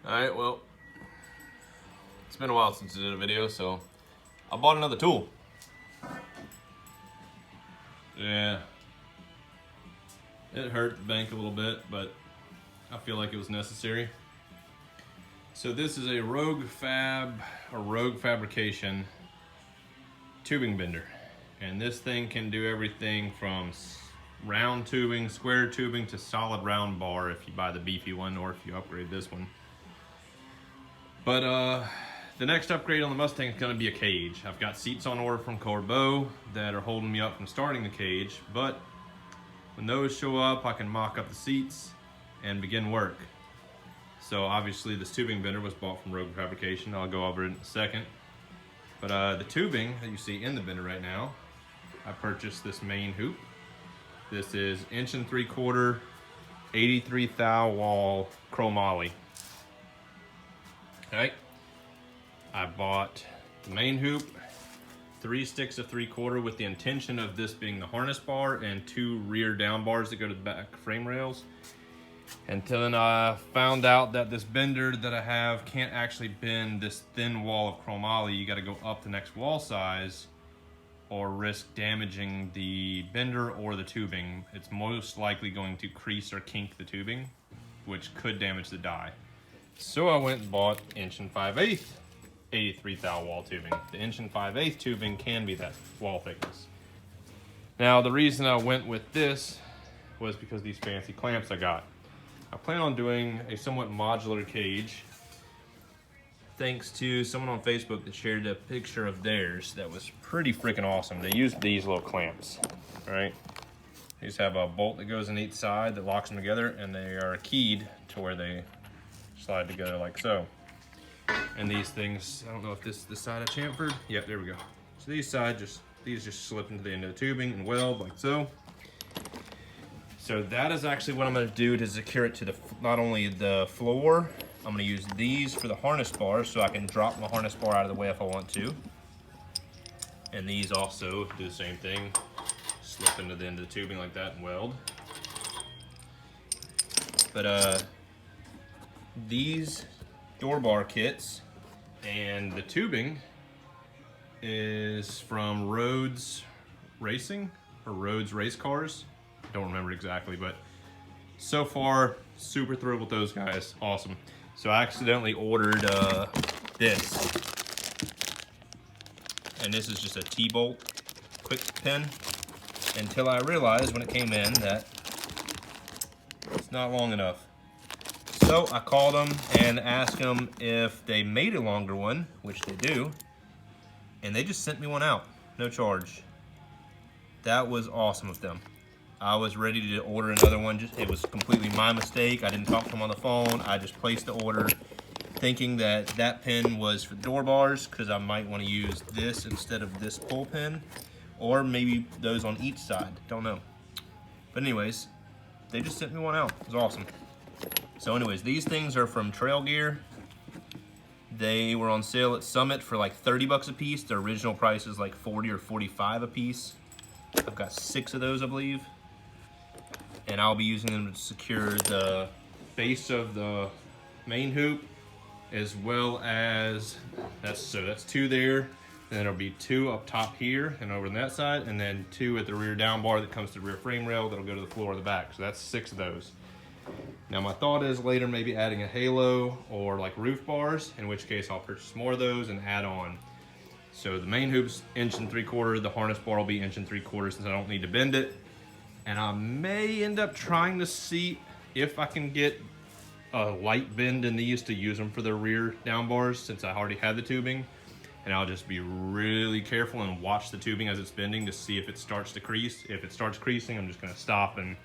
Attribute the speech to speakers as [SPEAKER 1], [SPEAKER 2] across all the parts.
[SPEAKER 1] Alright, well, it's been a while since I did a video, so I bought another tool. Yeah, it hurt the bank a little bit, but I feel like it was necessary. So this is a Rogue Fabrication tubing bender. And this thing can do everything from round tubing, square tubing, to solid round bar if you buy the beefy one or if you upgrade this one. But the next upgrade on the Mustang is gonna be a cage. I've got seats on order from Corbeau that are holding me up from starting the cage, but when those show up, I can mock up the seats and begin work. So obviously this tubing bender was bought from Rogue Fabrication. I'll go over it in a second. But the tubing that you see in the bender right now, I purchased this main hoop. This is 1 3/4 83 thou wall chromoly. Okay, I bought the main hoop, 3 sticks of 3/4 with the intention of this being the harness bar and 2 rear down bars that go to the back frame rails. Until then I found out that this bender that I have can't actually bend this thin wall of chromoly. You gotta go up the next wall size or risk damaging the bender or the tubing. It's most likely going to crease or kink the tubing, which could damage the die. So I went and bought 1 5/8 83 thou wall tubing. The 1 5/8 tubing can be that wall thickness. Now the reason I went with this was because of these fancy clamps I got. I plan on doing a somewhat modular cage, thanks to someone on Facebook that shared a picture of theirs that was pretty freaking awesome. They used these little clamps, right? They just have a bolt that goes in each side that locks them together, and they are keyed to where they slide together like so. And these things, I don't know if this is the side of chamfered. Yep, there we go. So these just slip into the end of the tubing and weld like so. So that is actually what I'm going to do to secure it to the not only the floor. I'm going to use these for the harness bar so I can drop my harness bar out of the way if I want to. And these also do the same thing. Slip into the end of the tubing like that and weld. But these door bar kits and the tubing is from Rhodes Racing or Rhodes Race Cars. Don't remember exactly, but so far super thrilled with those guys. Awesome. So I accidentally ordered this, and this is just a T-bolt quick pin, until I realized when it came in that it's not long enough. So I called them and asked them if they made a longer one, which they do, and they just sent me one out, no charge. That was awesome of them. I was ready to order another one. It was completely my mistake. I didn't talk to them on the phone. I just placed the order thinking that that pin was for door bars, because I might want to use this instead of this pull pin, or maybe those on each side. Don't know. But anyways, they just sent me one out. It was awesome. So anyways, these things are from Trail Gear. They were on sale at Summit for like 30 bucks a piece. The original price is like 40 or 45 a piece. I've got 6 of those, I believe. And I'll be using them to secure the base of the main hoop, as well as that's 2 there, and then there'll be 2 up top here and over on that side, and then 2 at the rear down bar that comes to the rear frame rail that'll go to the floor of the back. So that's 6 of those. Now my thought is later maybe adding a halo or like roof bars, in which case I'll purchase more of those and add on. So the main hoop's 1 3/4, the harness bar will be 1 3/4 since I don't need to bend it. And I may end up trying to see if I can get a light bend in these to use them for the rear down bars, since I already had the tubing. And I'll just be really careful and watch the tubing as it's bending to see if it starts to crease. If it starts creasing, I'm just gonna stop and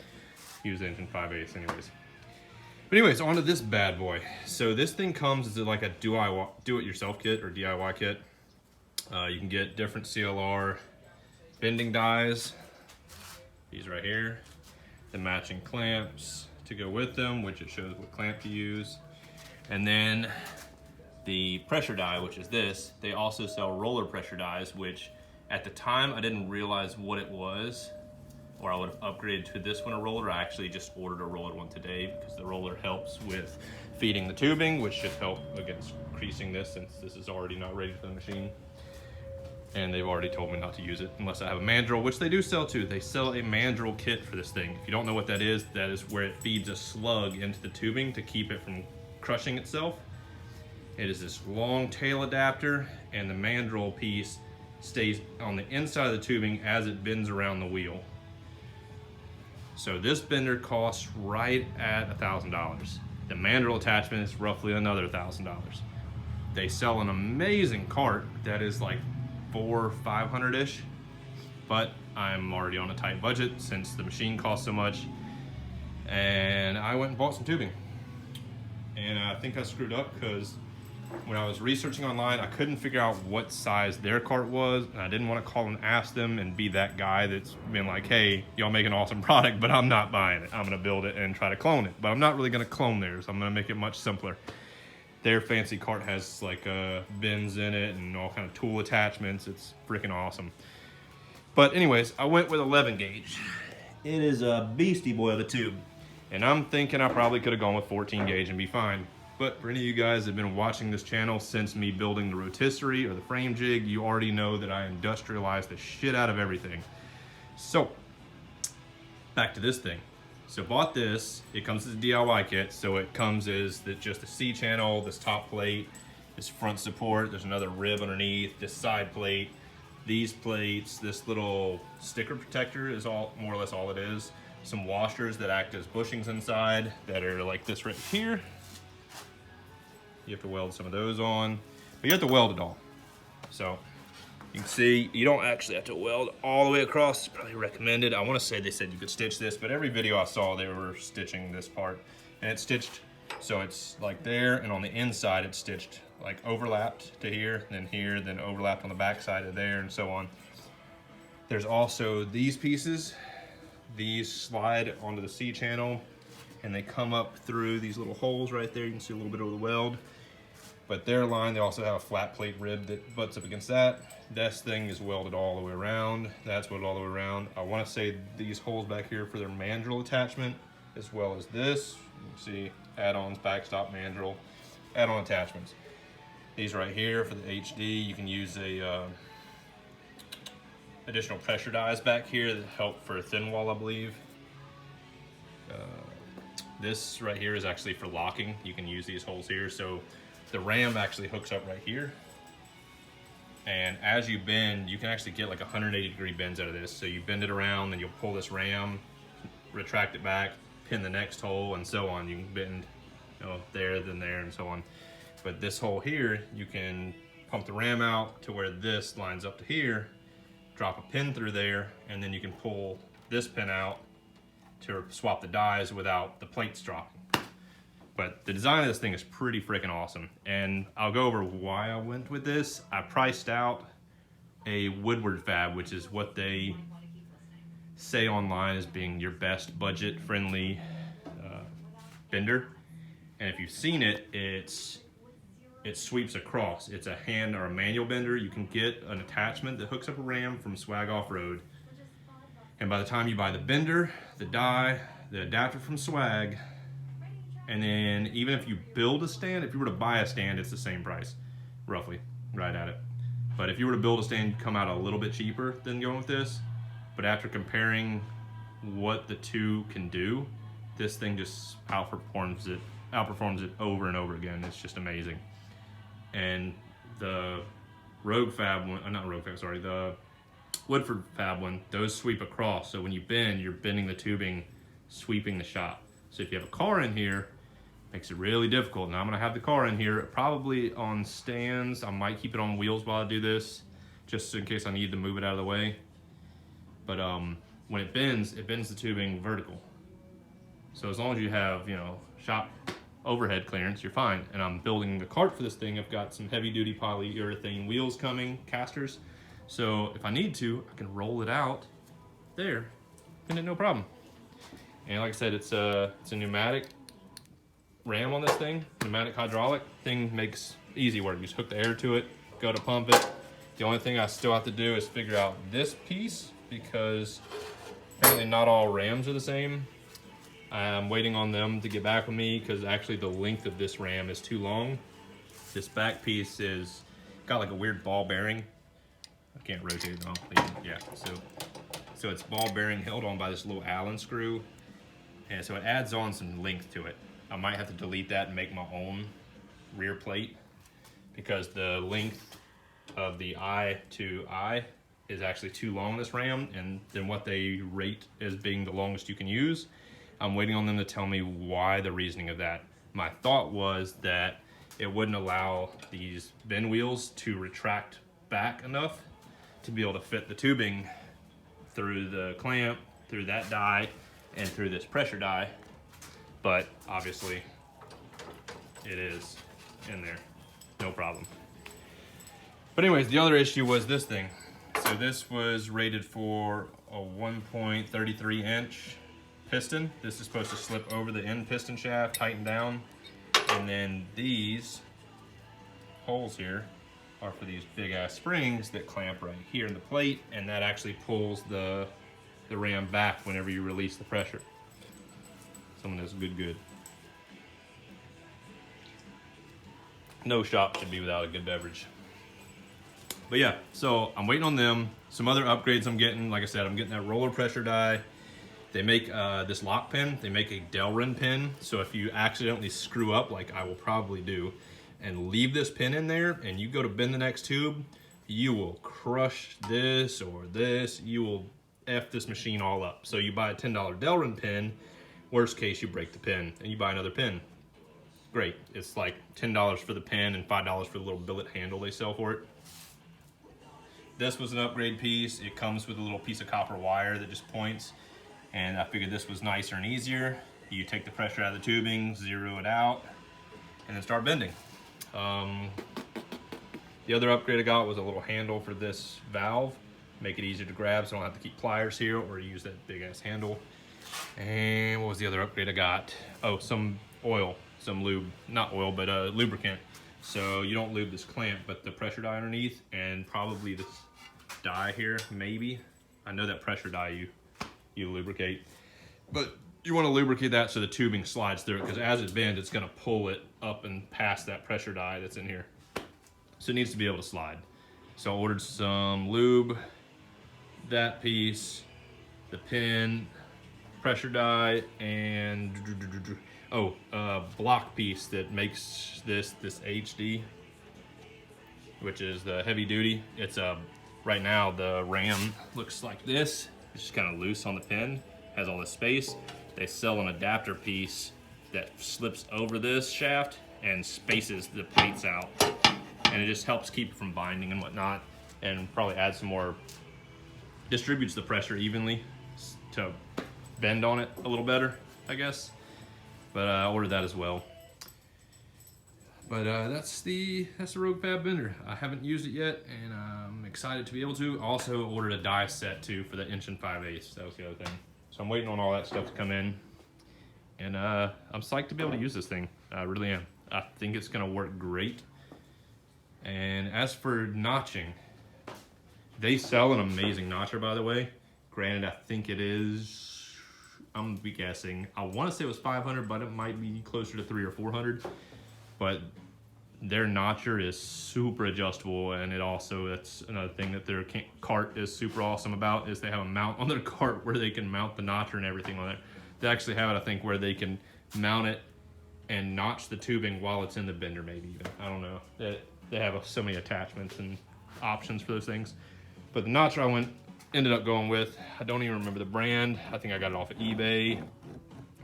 [SPEAKER 1] use the 1 5/8 anyways. But anyways, on to this bad boy. So this thing comes as like a do-it-yourself kit or DIY kit. You can get different CLR bending dies. These right here, the matching clamps to go with them, which it shows what clamp to use. And then the pressure die, which is this. They also sell roller pressure dies, which at the time I didn't realize what it was, or I would have upgraded to this one, a roller. I actually just ordered a roller one today because the roller helps with feeding the tubing, which should help against creasing this since this is already not ready for the machine. And they've already told me not to use it unless I have a mandrel, which they do sell too. They sell a mandrel kit for this thing. If you don't know what that is where it feeds a slug into the tubing to keep it from crushing itself. It is this long tail adapter, and the mandrel piece stays on the inside of the tubing as it bends around the wheel. So this bender costs right at $1,000. The mandrel attachment is roughly another $1,000. They sell an amazing cart that is like $400 or $500-ish, but I'm already on a tight budget since the machine costs so much, and I went and bought some tubing. And I think I screwed up because when I was researching online, I couldn't figure out what size their cart was, and I didn't want to call and ask them and be that guy that's been like, hey, y'all make an awesome product, but I'm not buying it. I'm gonna build it and try to clone it, but I'm not really gonna clone theirs. I'm gonna make it much simpler. Their fancy cart has like bins in it and all kind of tool attachments. It's freaking awesome. But anyways, I went with 11 gauge. It is a beastie boy of a tube. And I'm thinking I probably could have gone with 14 gauge and be fine. But for any of you guys that have been watching this channel since me building the rotisserie or the frame jig, you already know that I industrialized the shit out of everything. So, back to this thing. So bought this, it comes as a DIY kit, so it comes as just a C-channel, this top plate, this front support, there's another rib underneath, this side plate, these plates, this little sticker protector is all more or less all it is. Some washers that act as bushings inside that are like this right here. You have to weld some of those on, but you have to weld it all. So you can see you don't actually have to weld all the way across. It's probably recommended. I want to say they said you could stitch this, but every video I saw they were stitching this part, and it's stitched so it's like there, and on the inside it's stitched like overlapped to here, then overlapped on the back side of there, and so on. There's also these pieces. These slide onto the C channel, and they come up through these little holes right there. You can see a little bit of the weld. But their line, they also have a flat plate rib that butts up against that. This thing is welded all the way around. That's welded all the way around. I want to say these holes back here for their mandrel attachment, as well as this. You can see add-ons, backstop mandrel, add-on attachments. These right here for the HD, you can use a additional pressure dies back here that help for thin wall, I believe. This right here is actually for locking. You can use these holes here. So the ram actually hooks up right here. And as you bend, you can actually get like 180-degree bends out of this. So you bend it around, then you'll pull this ram, retract it back, pin the next hole, and so on. You can bend, there, then there, and so on. But this hole here, you can pump the ram out to where this lines up to here, drop a pin through there, and then you can pull this pin out to swap the dies without the plates dropping. But the design of this thing is pretty freaking awesome. And I'll go over why I went with this. I priced out a Woodward fab, which is what they say online as being your best budget friendly bender. And if you've seen it, it sweeps across. It's a hand or a manual bender. You can get an attachment that hooks up a ram from Swag Off-Road. And by the time you buy the bender, the die, the adapter from Swag, and then even if you build a stand, if you were to buy a stand, it's the same price, roughly, right at it. But if you were to build a stand, you'd come out a little bit cheaper than going with this. But after comparing what the two can do, this thing just outperforms it over and over again. It's just amazing. And the Rogue Fab one, not Rogue Fab, sorry, the Woodford Fab one, those sweep across. So when you bend, you're bending the tubing, sweeping the shop. So if you have a car in here, it makes it really difficult. Now I'm gonna have the car in here, probably on stands. I might keep it on wheels while I do this, just in case I need to move it out of the way. But when it bends the tubing vertical. So as long as you have, shop overhead clearance, you're fine. And I'm building the cart for this thing. I've got some heavy duty polyurethane wheels coming, casters. So if I need to, I can roll it out there, and no problem. And like I said, it's a pneumatic ram on this thing, pneumatic hydraulic. Thing makes easy work. You just hook the air to it, go to pump it. The only thing I still have to do is figure out this piece, because apparently not all rams are the same. I'm waiting on them to get back with me because actually the length of this ram is too long. This back piece is got like a weird ball bearing. I can't rotate it. Oh, yeah. So it's ball bearing held on by this little Allen screw, and so it adds on some length to it. I might have to delete that and make my own rear plate because the length of the eye to eye is actually too long on this ram, and then what they rate as being the longest you can use. I'm waiting on them to tell me why, the reasoning of that. My thought was that it wouldn't allow these bend wheels to retract back enough to be able to fit the tubing through the clamp, through that die, and through this pressure die. But obviously it is in there, no problem. But anyways, the other issue was this thing. So this was rated for a 1.33 inch piston. This is supposed to slip over the end piston shaft, tighten down, and then these holes here are for these big ass springs that clamp right here in the plate, and that actually pulls the ram back whenever you release the pressure. Someone that's good. No shop should be without a good beverage. But yeah, so I'm waiting on them. Some other upgrades I'm getting, like I said, I'm getting that roller pressure die. They make this lock pin, they make a Delrin pin, so if you accidentally screw up, like I will probably do, and leave this pin in there, and you go to bend the next tube, you will crush this or this, you will F this machine all up. So you buy a $10 Delrin pin, worst case you break the pin, and you buy another pin. Great, it's like $10 for the pin and $5 for the little billet handle they sell for it. This was an upgrade piece. It comes with a little piece of copper wire that just points, and I figured this was nicer and easier. You take the pressure out of the tubing, zero it out, and then start bending. The other upgrade I got was a little handle for this valve. Make it easier to grab so I don't have to keep pliers here or use that big ass handle. And what was the other upgrade I got? Oh, some oil, some lube, not oil, but lubricant. So you don't lube this clamp, but the pressure die underneath, and probably this die here, maybe. I know that pressure die you lubricate, but you want to lubricate that so the tubing slides through it, because as it bends, it's going to pull it up and past that pressure die that's in here. So it needs to be able to slide. So I ordered some lube, that piece, the pin, pressure die, and block piece that makes this HD, which is the heavy duty. It's right now the ram looks like this. It's just kind of loose on the pin, has all this space. They sell an adapter piece that slips over this shaft and spaces the plates out, and it just helps keep it from binding and whatnot, and probably adds some more, distributes the pressure evenly to bend on it a little better, I guess. But I ordered that as well. But that's the Rogue Fab bender. I haven't used it yet, and I'm excited to be able to. Also ordered a die set too for the 1 5/8. That was the other thing. So I'm waiting on all that stuff to come in, and I'm psyched to be able to use this thing. I really am. I think it's gonna work great. And as for notching, they sell an amazing notcher, by the way. Granted, I think it is, I'm gonna be guessing, I wanna say it was 500, but it might be closer to 300 or 400. But their notcher is super adjustable, and it also, that's another thing that their cart is super awesome about, is they have a mount on their cart where they can mount the notcher and everything on it. They actually have it, I think, where they can mount it and notch the tubing while it's in the bender, maybe even. I don't know. They have so many attachments and options for those things. But the notcher I ended up going with, I don't even remember the brand. I think I got it off of eBay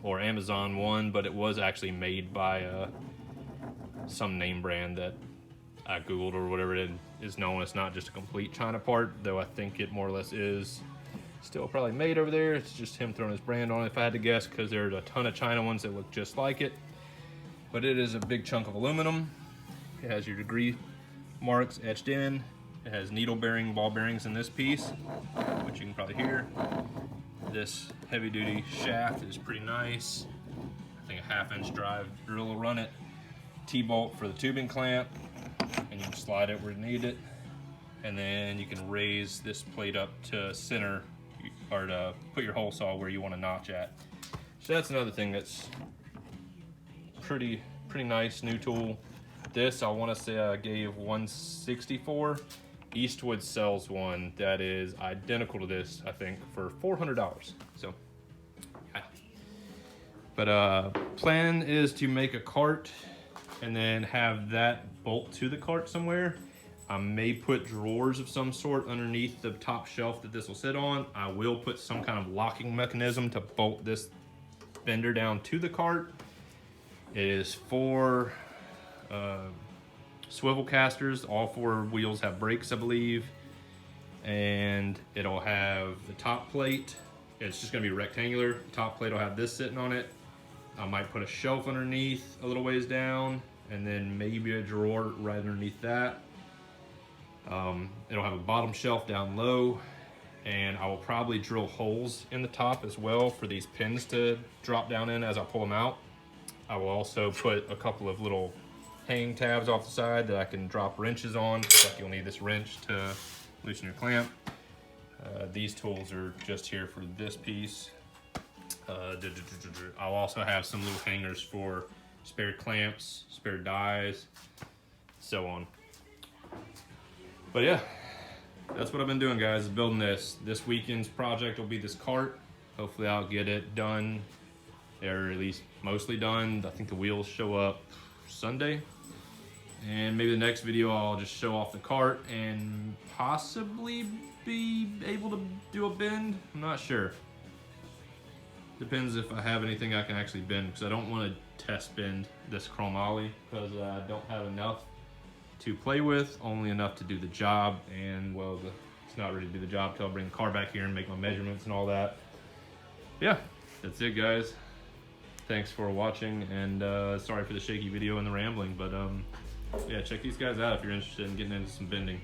[SPEAKER 1] or Amazon one, but it was actually made by some name brand that I Googled or whatever it is known. It's not just a complete China part, though I think it more or less is still probably made over there. It's just him throwing his brand on it, if I had to guess, because there's a ton of China ones that look just like it. But it is a big chunk of aluminum. It has your degree marks etched in. It has needle bearing ball bearings in this piece, which you can probably hear. This heavy duty shaft is pretty nice. I think a 1/2 inch drive drill will run it. T-bolt for the tubing clamp, and you can slide it where you need it. And then you can raise this plate up to center, or to put your hole saw where you want to notch at. So that's another thing that's pretty nice, new tool. This I want to say I gave 160 for. Eastwood sells one that is identical to this, I think, for $400. So, yeah. But plan is to make a cart and then have that bolt to the cart somewhere. I may put drawers of some sort underneath the top shelf that this will sit on. I will put some kind of locking mechanism to bolt this fender down to the cart. It is 4 swivel casters. All 4 wheels have brakes, I believe. And it'll have the top plate. It's just gonna be rectangular. The top plate will have this sitting on it. I might put a shelf underneath a little ways down, and then maybe a drawer right underneath that. It'll have a bottom shelf down low, and I will probably drill holes in the top as well for these pins to drop down in as I pull them out. I will also put a couple of little hanging tabs off the side that I can drop wrenches on. Like you'll need this wrench to loosen your clamp. These tools are just here for this piece. I'll also have some little hangers for spare clamps, spare dies, so on. But yeah, that's what I've been doing, guys, is building this. This weekend's project will be this cart. Hopefully I'll get it done, or at least mostly done. I think the wheels show up Sunday. And maybe the next video I'll just show off the cart and possibly be able to do a bend. I'm not sure. Depends if I have anything I can actually bend, because I don't want to test bend this chromoly because I don't have enough to play with, only enough to do the job. And well, it's not ready to do the job till I bring the car back here and make my measurements and all that. Yeah, that's it, guys. Thanks for watching, and sorry for the shaky video and the rambling, but yeah, check these guys out if you're interested in getting into some bending.